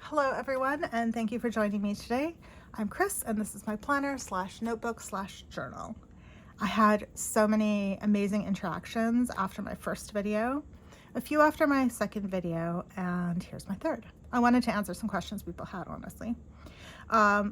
Hello everyone, and thank you for joining me today. I'm Chris and this is my planner slash notebook slash journal. I had so many amazing interactions after my first video, a few after my second video, and here's my third. I wanted to answer some questions people had, honestly.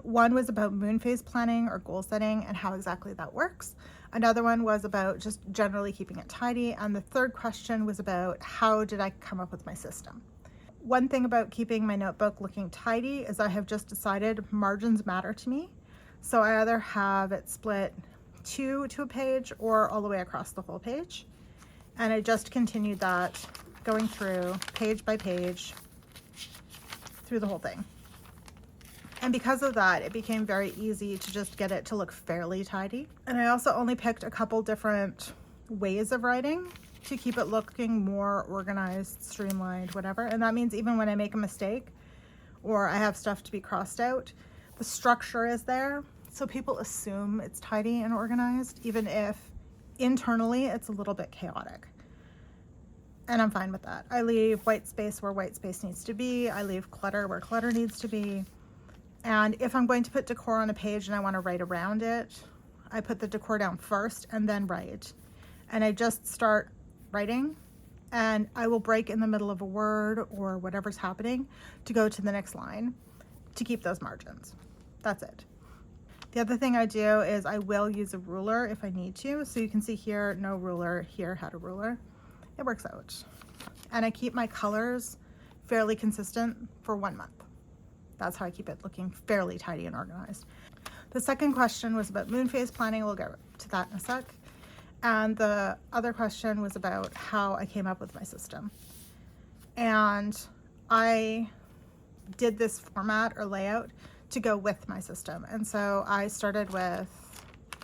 One was about moon phase planning or goal setting and how exactly that works. Another one was about just generally keeping it tidy. And the third question was about how did I come up with my system. One thing about keeping my notebook looking tidy is I have just decided margins matter to me. So I either have it split two to a page or all the way across the whole page. And I just continued that going through page by page through the whole thing. And because of that, it became very easy to just get it to look fairly tidy. And I also only picked a couple different ways of writing to keep it looking more organized, streamlined, whatever. And that means even when I make a mistake or I have stuff to be crossed out, the structure is there. So people assume it's tidy and organized, even if internally it's a little bit chaotic. And I'm fine with that. I leave white space where white space needs to be. I leave clutter where clutter needs to be. And if I'm going to put decor on a page and I want to write around it, I put the decor down first and then write. And I just start writing, and I will break in the middle of a word or whatever's happening to go to the next line to keep those margins. That's it. The other thing I do is I will use a ruler if I need to. So you can see here, no ruler, here had a ruler. It works out. And I keep my colors fairly consistent for 1 month. That's how I keep it looking fairly tidy and organized. The second question was about moon phase planning. We'll get to that in a sec. And the other question was about how I came up with my system. And I did this format or layout to go with my system. And so I started with,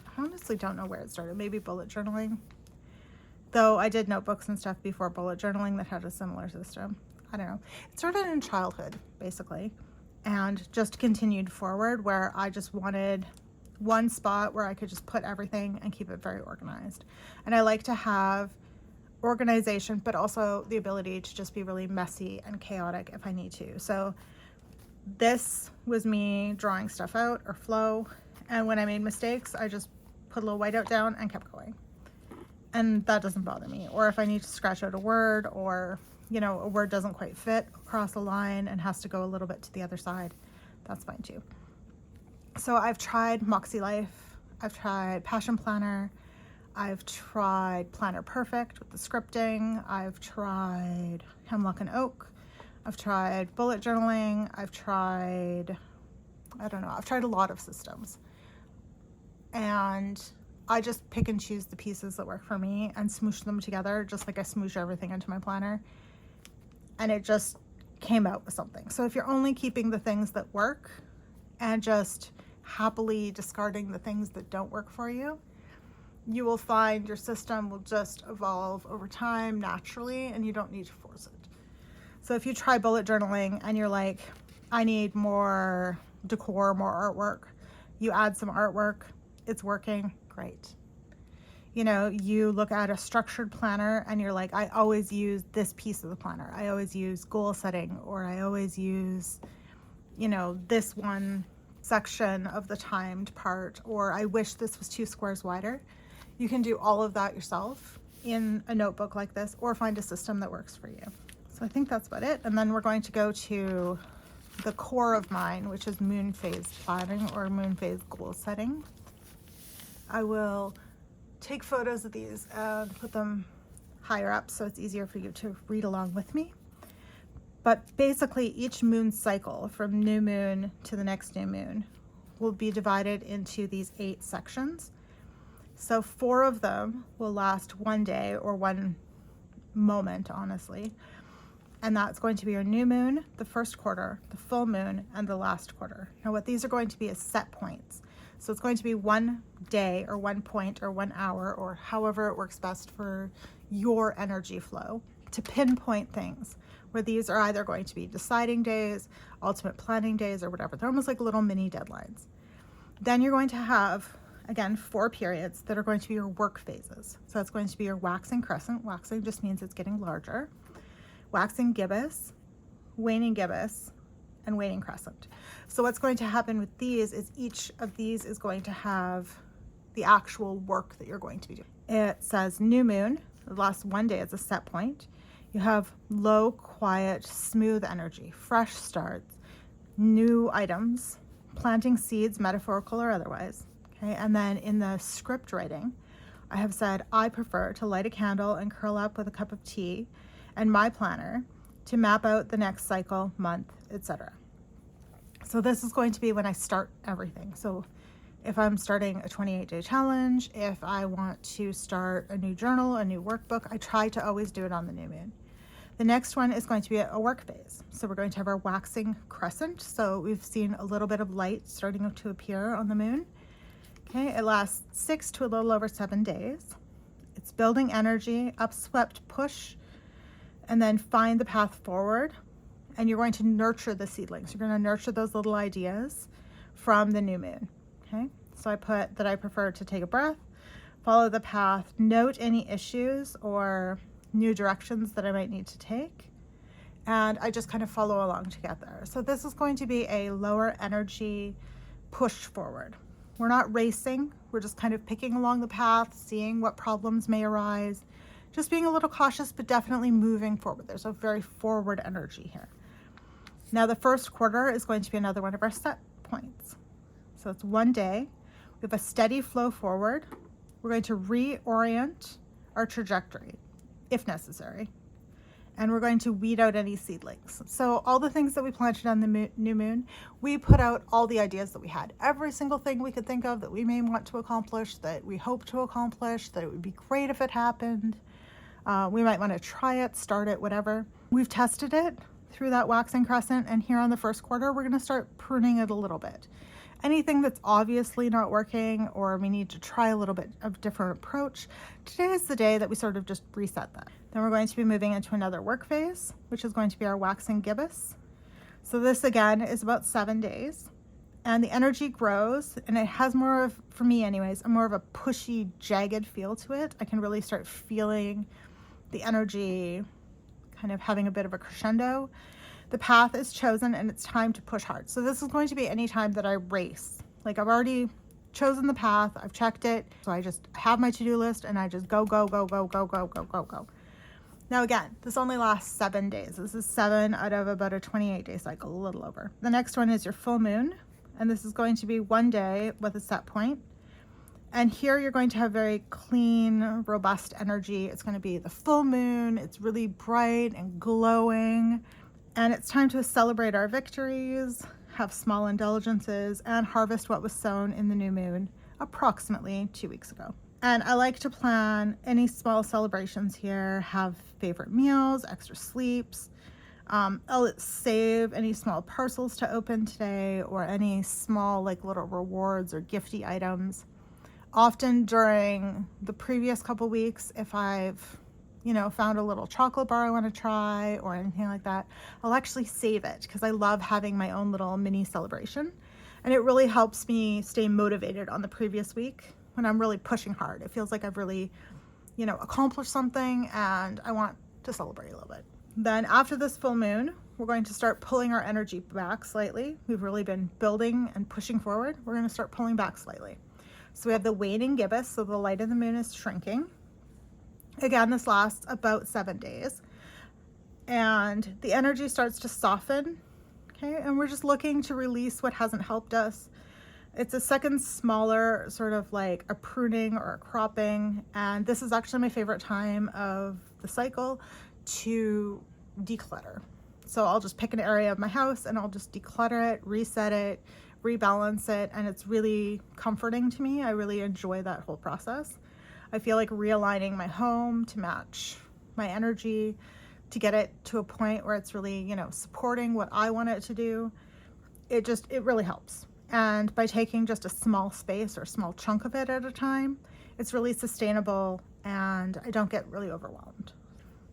I honestly don't know where it started, maybe bullet journaling. Though I did notebooks and stuff before bullet journaling that had a similar system. I don't know. It started in childhood, basically, and just continued forward where I just wanted one spot where I could just put everything and keep it very organized. And I like to have organization, but also the ability to just be really messy and chaotic if I need to. So this was me drawing stuff out or flow. And when I made mistakes, I just put a little whiteout down and kept going. And that doesn't bother me. Or if I need to scratch out a word, or, you know, a word doesn't quite fit across a line and has to go a little bit to the other side, that's fine too. So I've tried Moxie Life, I've tried Passion Planner, I've tried Planner Perfect with the scripting, I've tried Hemlock and Oak, I've tried bullet journaling, I've tried a lot of systems. And I just pick and choose the pieces that work for me and smoosh them together just like I smoosh everything into my planner. And it just came out with something. So if you're only keeping the things that work and just happily discarding the things that don't work for you, you will find your system will just evolve over time naturally and you don't need to force it. So if you try bullet journaling and you're like, I need more decor, more artwork, you add some artwork, it's working, great. You know, you look at a structured planner and you're like, I always use this piece of the planner. I always use goal setting, or I always use, you know, this one section of the timed part, or I wish this was 2 squares wider. You can do all of that yourself in a notebook like this, or find a system that works for you. So I think that's about it. And then we're going to go to the core of mine, which is moon phase planning or moon phase goal setting. I will take photos of these and put them higher up so it's easier for you to read along with me. But basically each moon cycle from new moon to the next new moon will be divided into these 8 sections. So 4 of them will last 1 day or 1 moment, honestly. And that's going to be your new moon, the first quarter, the full moon, and the last quarter. Now what these are going to be is set points. So it's going to be 1 day or 1 point or 1 hour or however it works best for your energy flow to pinpoint things, where these are either going to be deciding days, ultimate planning days, or whatever. They're almost like little mini deadlines. Then you're going to have, again, 4 periods that are going to be your work phases. So that's going to be your waxing crescent. Waxing just means it's getting larger. Waxing gibbous, waning gibbous, and Waning Crescent. So what's going to happen with these is each of these is going to have the actual work that you're going to be doing. It says new moon, the last one day is a set point. You have low, quiet, smooth energy, fresh starts, new items, planting seeds, metaphorical or otherwise. Okay, and then in the script writing, I have said, I prefer to light a candle and curl up with a cup of tea and my planner to map out the next cycle, month, etc. So this is going to be when I start everything. So if I'm starting a 28-day challenge, if I want to start a new journal, a new workbook, I try to always do it on the new moon. The next one is going to be a work phase. So we're going to have our waxing crescent. So we've seen a little bit of light starting to appear on the moon. Okay, it lasts 6 to a little over 7 days. It's building energy, upswept push, and then find the path forward. And you're going to nurture the seedlings. You're going to nurture those little ideas from the new moon. Okay, so I put that I prefer to take a breath, follow the path, note any issues or new directions that I might need to take, and I just kind of follow along to get there. So this is going to be a lower energy push forward. We're not racing, we're just kind of picking along the path, seeing what problems may arise, just being a little cautious, but definitely moving forward. There's a very forward energy here. Now the first quarter is going to be another one of our set points. So it's one day, we have a steady flow forward. We're going to reorient our trajectory if necessary. And we're going to weed out any seedlings. So all the things that we planted on the new moon, we put out all the ideas that we had. Every single thing we could think of that we may want to accomplish, that we hope to accomplish, that it would be great if it happened. We might want to try it, start it, whatever. We've tested it through that waxing crescent, and here on the first quarter, we're going to start pruning it a little bit. Anything that's obviously not working or we need to try a little bit of different approach, today is the day that we sort of just reset that. Then we're going to be moving into another work phase, which is going to be our Waning Gibbous. So this again is about 7 days, and the energy grows, and it has more of, for me anyways, more of a pushy, jagged feel to it. I can really start feeling the energy kind of having a bit of a crescendo. The path is chosen and it's time to push hard. So this is going to be any time that I race. Like I've already chosen the path, I've checked it. So I just have my to-do list and I just go, go, go, go, go, go, go, go, go. Now again, this only lasts 7 days. This is 7 out of about a 28-day cycle, a little over. The next one is your full moon. And this is going to be 1 day with a set point. And here you're going to have very clean, robust energy. It's going to be the full moon. It's really bright and glowing. And it's time to celebrate our victories, have small indulgences, and harvest what was sown in the new moon approximately 2 weeks ago. And I like to plan any small celebrations here, have favorite meals, extra sleeps. I'll save any small parcels to open today or any small like little rewards or gifty items. Often during the previous couple weeks, if I've found a little chocolate bar I want to try or anything like that, I'll actually save it because I love having my own little mini celebration. And it really helps me stay motivated on the previous week when I'm really pushing hard. It feels like I've really, accomplished something and I want to celebrate a little bit. Then after this full moon, we're going to start pulling our energy back slightly. We've really been building and pushing forward. We're going to start pulling back slightly. So we have the waning gibbous, so the light of the moon is shrinking. Again, this lasts about 7 days. And the energy starts to soften, okay? And we're just looking to release what hasn't helped us. It's a second smaller, sort of like a pruning or a cropping. And this is actually my favorite time of the cycle to declutter. So I'll just pick an area of my house and I'll just declutter it, reset it, rebalance it. And it's really comforting to me. I really enjoy that whole process. I feel like realigning my home to match my energy, to get it to a point where it's really, supporting what I want it to do. It really helps. And by taking just a small space or a small chunk of it at a time, it's really sustainable and I don't get really overwhelmed.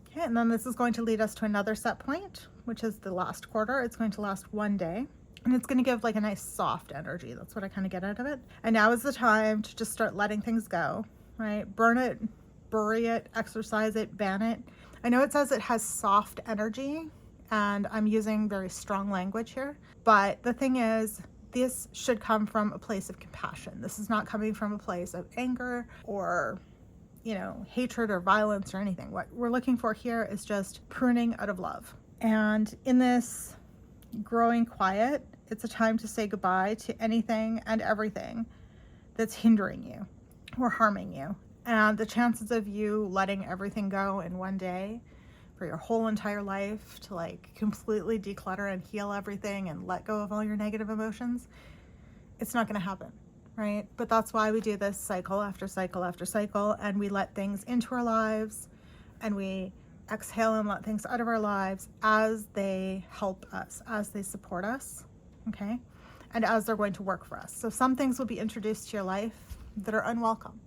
Okay, and then this is going to lead us to another set point, which is the last quarter. It's going to last 1 day. And it's going to give like a nice soft energy. That's what I kind of get out of it. And now is the time to just start letting things go. Right? Burn it, bury it, exercise it, ban it. I know it says it has soft energy and I'm using very strong language here. But the thing is, this should come from a place of compassion. This is not coming from a place of anger or, hatred or violence or anything. What we're looking for here is just pruning out of love. And in this growing quiet, it's a time to say goodbye to anything and everything that's hindering you or harming you. And the chances of you letting everything go in one day for your whole entire life, to like completely declutter and heal everything and let go of all your negative emotions, it's not going to happen, right? But that's why we do this cycle after cycle after cycle, and we let things into our lives and we exhale and let things out of our lives as they help us, as they support us, okay? And as they're going to work for us. So some things will be introduced to your life that are unwelcome,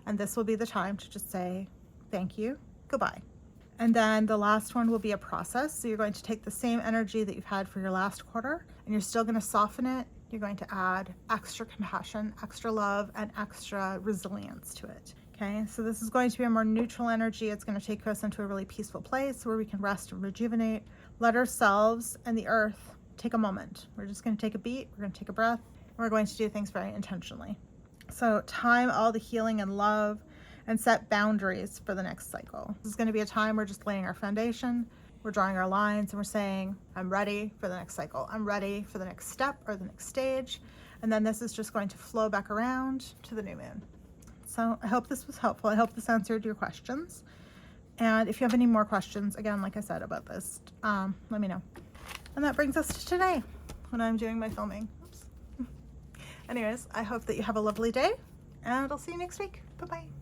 and this will be the time to just say thank you, goodbye. And then the last one will be a process. So you're going to take the same energy that you've had for your last quarter, and you're still going to soften it. You're going to add extra compassion, extra love, and extra resilience to it. Okay, so this is going to be a more neutral energy. It's going to take us into a really peaceful place where we can rest and rejuvenate. Let ourselves and the earth take a moment. We're just going to take a beat. We're going to take a breath. And we're going to do things very intentionally. So time all the healing and love, and set boundaries for the next cycle. This is going to be a time we're just laying our foundation, we're drawing our lines, and we're saying, I'm ready for the next cycle. I'm ready for the next step or the next stage. And then this is just going to flow back around to the new moon. So I hope this was helpful. I hope this answered your questions. And if you have any more questions, again, like I said about this, let me know. And that brings us to today when I'm doing my filming. Oops. Anyways, I hope that you have a lovely day, and I'll see you next week. Bye-bye.